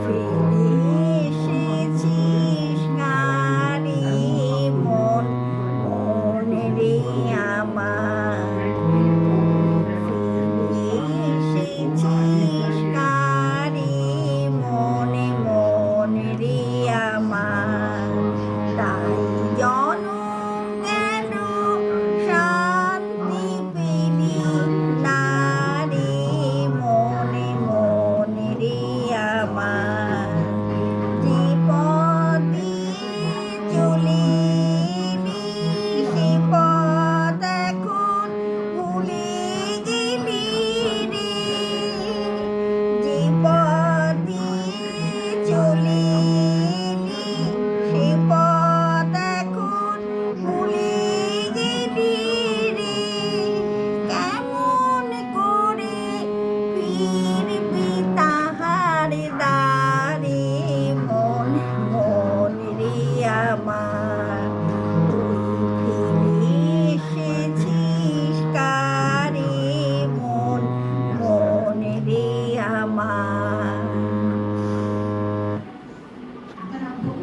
ফিরে এসেছিস নারী মন মনে রে আমার ফিরে এসেছিস নারী মনে মনে রে আমার তাই জনম কেন শান্তি পেলি নারী মনে মনে রে আমার যে পথে চলিলি সে পথ এখন ভুলে গেলি রে যে পথে চলিলি সে পথ এখন ভুলে গেলি রে কেমন করে ফিরবি তাহার দ্বারে মন মন রে আমার তুই ফিরে এসেছিস কারে মন মন রে আমার